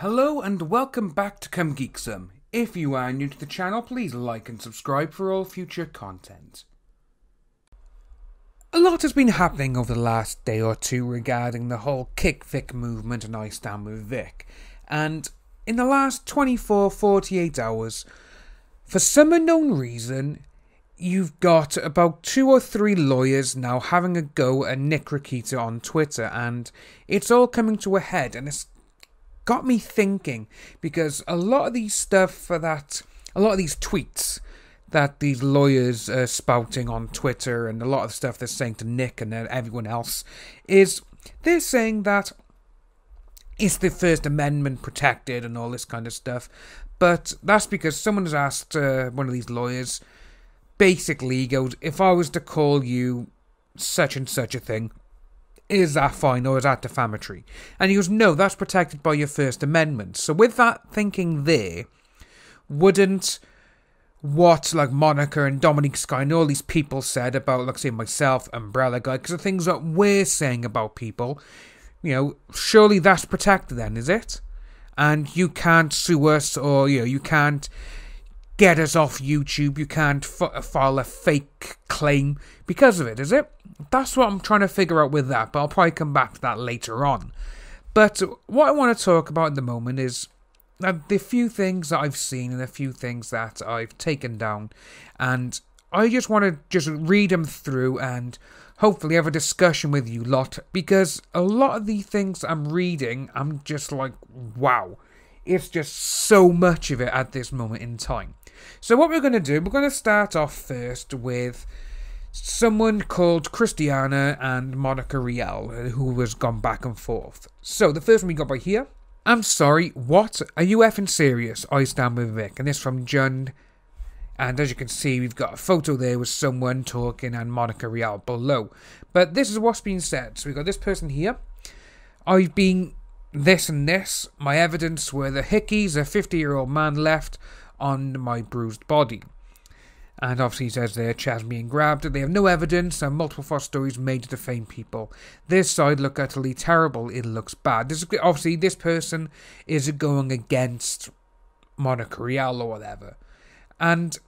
Hello and welcome back to Come Geek Some. If you are new to the channel, please like and subscribe for all future content. A lot has been happening over the last day or two regarding the whole Kick Vic movement and I Stand With Vic. And in the last 24-48 hours, for some unknown reason, you've got about 2 or 3 lawyers now having a go at Nick Rakita on Twitter, and it's all coming to a head, and it's got me thinking, because a lot of these tweets that these lawyers are spouting on Twitter, and a lot of the stuff they're saying to Nick and everyone else, is they're saying that it's the First Amendment protected and all this kind of stuff. But that's because someone has asked one of these lawyers, basically, he goes, if I was to call you such and such a thing, is that fine or is that defamatory? And he goes, no, that's protected by your First Amendment. So with that thinking there, wouldn't what like Monica and Dominique Sky and all these people said about, like say myself, Umbrella Guy, because the things that we're saying about people, you know, surely that's protected then, is it? And you can't sue us, or you can't get us off YouTube, you can't file a fake claim because of it, is it? That's what I'm trying to figure out with that, but I'll probably come back to that later on. But what I want to talk about at the moment is the few things that I've seen and a few things that I've taken down, and I just want to just read them through and hopefully have a discussion with you lot, because a lot of the things I'm reading, I'm just like, wow, it's just so much of it at this moment in time. So what we're going to do, we're going to start off first with someone called Christiana and Monica Riel, who has gone back and forth. So the first one we got right here. I'm sorry, what? Are you effing serious? I Stand With Vic. And this from Jun. And as you can see, we've got a photo there with someone talking and Monica Riel below. But this is what's been said. So we've got this person here. I've been this and this. My evidence were the hickeys a 50-year-old man left on my bruised body. And obviously he says there, Chaz being grabbed. They have no evidence and multiple false stories made to defame people. This side look utterly terrible. It looks bad. Obviously this person is going against Monica Riel or whatever. And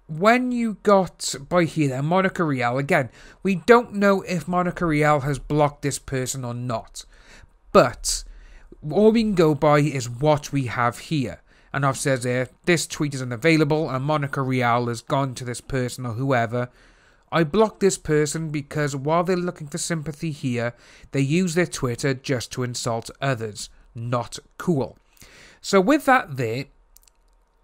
when you got by here then, Monica Riel, again, we don't know if Monica Riel has blocked this person or not. But all we can go by is what we have here. And I've said there, this tweet is unavailable and Monica Riel has gone to this person or whoever. I blocked this person because while they're looking for sympathy here, they use their Twitter just to insult others. Not cool. So with that there,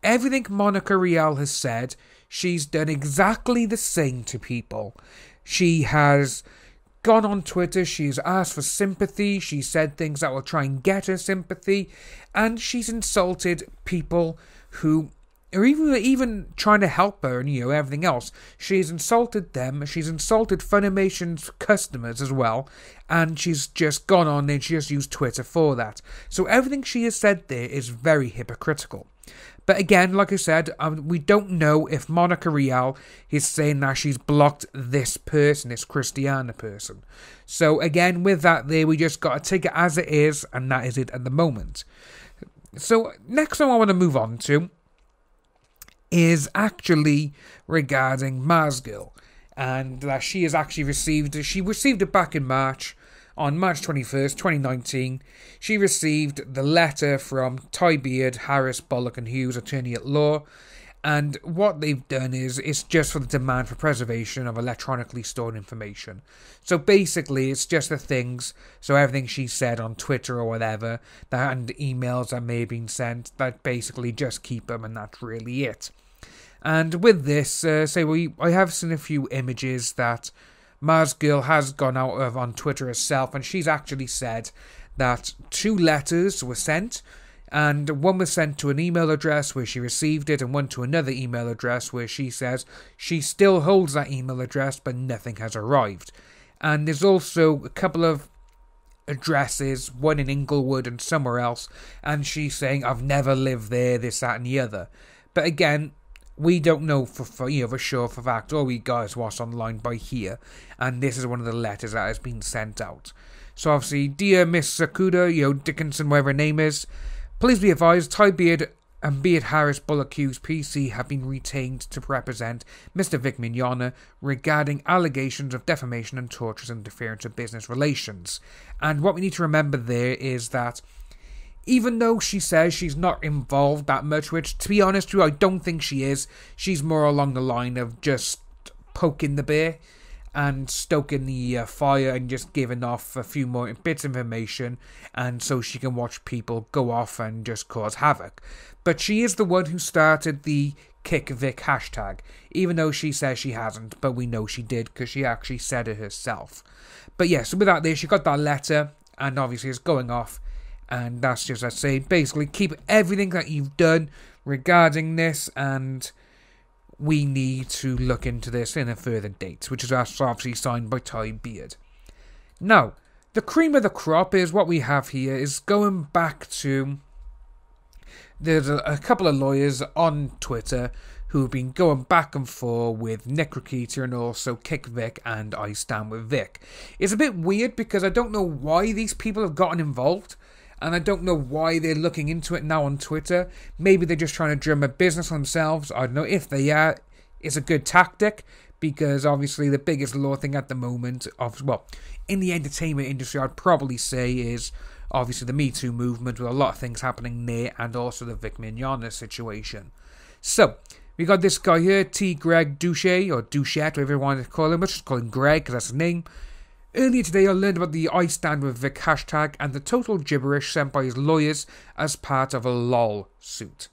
everything Monica Riel has said, she's done exactly the same to people. She has gone on Twitter, she's asked for sympathy, she said things that will try and get her sympathy, and she's insulted people who are even trying to help her and everything else. She's insulted them, she's insulted Funimation's customers as well, and she's just gone on and she just used Twitter for that. So everything she has said there is very hypocritical. But again, like I said, we don't know if Monica Riel is saying that she's blocked this person, this Christiana person. So again, with that there, we just got to take it as it is, and that is it at the moment. So next thing I want to move on to is actually regarding Maas Gill, and that she received it back in March. On March 21st, 2019, she received the letter from Ty Beard, Harris, Bullock and Hughes, attorney at law, and what they've done is it's just for the demand for preservation of electronically stored information. So basically, it's just the things, so everything she said on Twitter or whatever, and emails that may have been sent, that basically just keep them, and that's really it. And with this, I have seen a few images that Maas Gill has gone out of on Twitter herself, and she's actually said that 2 letters were sent, and one was sent to an email address where she received it, and one to another email address where she says she still holds that email address but nothing has arrived. And there's also a couple of addresses, one in Inglewood and somewhere else, and she's saying I've never lived there, this, that and the other. But again, we don't know for sure for fact. All we got is what's online by here, and this is one of the letters that has been sent out. So obviously, dear Miss Sakuda, Dickinson, whatever her name is, please be advised, Ty Beard and Beard Harris Bullock Hughes PC have been retained to represent Mr. Vic Mignogna regarding allegations of defamation and tortious interference with business relations. And what we need to remember there is that even though she says she's not involved that much, which, to be honest with you, I don't think she is, she's more along the line of just poking the bear and stoking the fire and just giving off a few more bits of information, and so she can watch people go off and just cause havoc. But she is the one who started the Kick Vic hashtag, even though she says she hasn't, but we know she did because she actually said it herself. But yeah, so with that there, she got that letter, and obviously it's going off, and that's just, I say, basically keep everything that you've done regarding this, and we need to look into this in a further date, which is obviously signed by Ty Beard. Now, the cream of the crop is what we have here is going back to, there's a couple of lawyers on Twitter who have been going back and forth with Nick Rakita and also Kick Vic and I Stand With Vic. It's a bit weird because I don't know why these people have gotten involved, and I don't know why they're looking into it now on Twitter. Maybe they're just trying to drum a business on themselves. I don't know. If they are, it's a good tactic, because obviously the biggest law thing at the moment, in the entertainment industry, I'd probably say is obviously the Me Too movement, with a lot of things happening there, and also the Vic Mignogna situation. So, we got this guy here, T. Greg Douche, or Douchette, whatever you want to call him. Let's just call him Greg, because that's his name. Earlier today, I learned about the I Stand With Vic hashtag and the total gibberish sent by his lawyers as part of a LOL suit.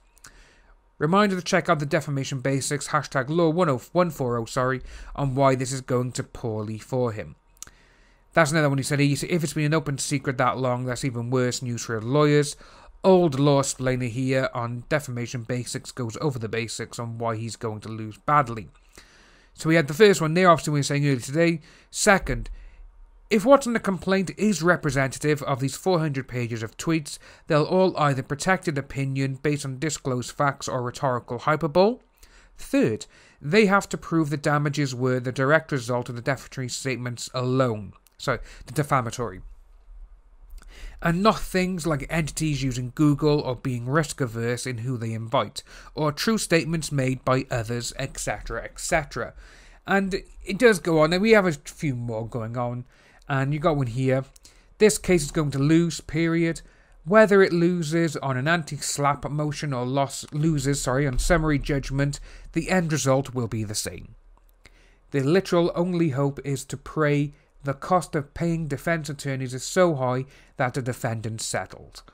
Reminder to check out the defamation basics, hashtag law 140, on why this is going to poorly for him. That's another one he said, if it's been an open secret that long, that's even worse news for his lawyers. Old law explainer here on defamation basics goes over the basics on why he's going to lose badly. So we had the first one there, obviously we were saying earlier today. Second, if what's in the complaint is representative of these 400 pages of tweets, they'll all either protected opinion based on disclosed facts or rhetorical hyperbole. Third, they have to prove the damages were the direct result of the defamatory statements alone. The defamatory. And not things like entities using Google or being risk-averse in who they invite, or true statements made by others, etc., etc. And it does go on, and we have a few more going on. And you got one here. This case is going to lose, period. Whether it loses on an anti-slap motion or loses on summary judgment, the end result will be the same. The literal only hope is to pray the cost of paying defense attorneys is so high that the defendant settled.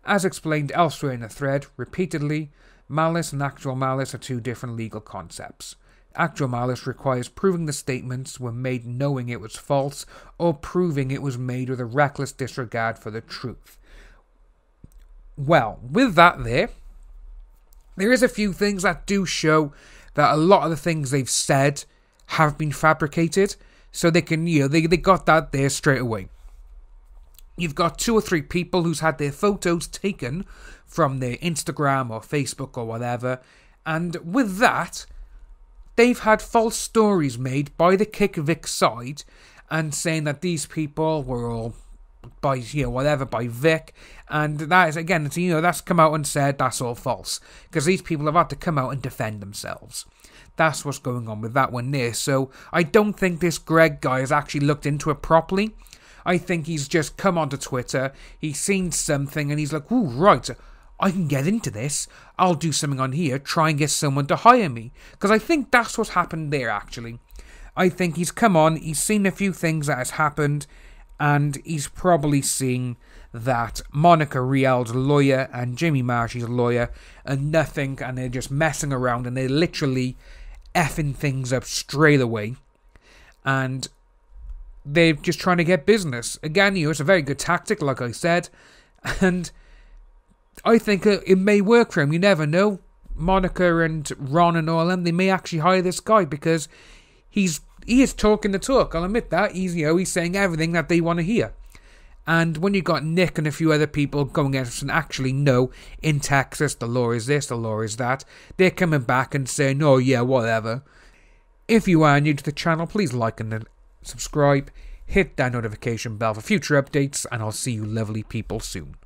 As explained elsewhere in the thread, repeatedly, malice and actual malice are two different legal concepts. Actual malice requires proving the statements were made knowing it was false, or proving it was made with a reckless disregard for the truth. Well, with that there is a few things that do show that a lot of the things they've said have been fabricated, so they can, they got that there straight away. You've got 2 or 3 people who's had their photos taken from their Instagram or Facebook or whatever, and with that, they've had false stories made by the Kick Vic side, and saying that these people were all by Vic, and that is, again, that's come out and said that's all false, because these people have had to come out and defend themselves. That's what's going on with that one there. So I don't think this Greg guy has actually looked into it properly. I think he's just come onto Twitter, he's seen something, and he's like, ooh, right, I can get into this. I'll do something on here, try and get someone to hire me. Because I think that's what's happened there, actually. I think he's come on, he's seen a few things that has happened, and he's probably seen that Monica Riel's lawyer and Jimmy Marshy's lawyer are nothing, and they're just messing around, and they're literally effing things up straight away. And they're just trying to get business. Again, it's a very good tactic, like I said, and I think it may work for him. You never know. Monica and Ron and all them, they may actually hire this guy, because he is talking the talk. I'll admit that. He's saying everything that they want to hear. And when you got Nick and a few other people going at us and actually know, in Texas, the law is this, the law is that, they're coming back and saying, oh yeah, whatever. If you are new to the channel, please like and subscribe. hit that notification bell for future updates, and I'll see you lovely people soon.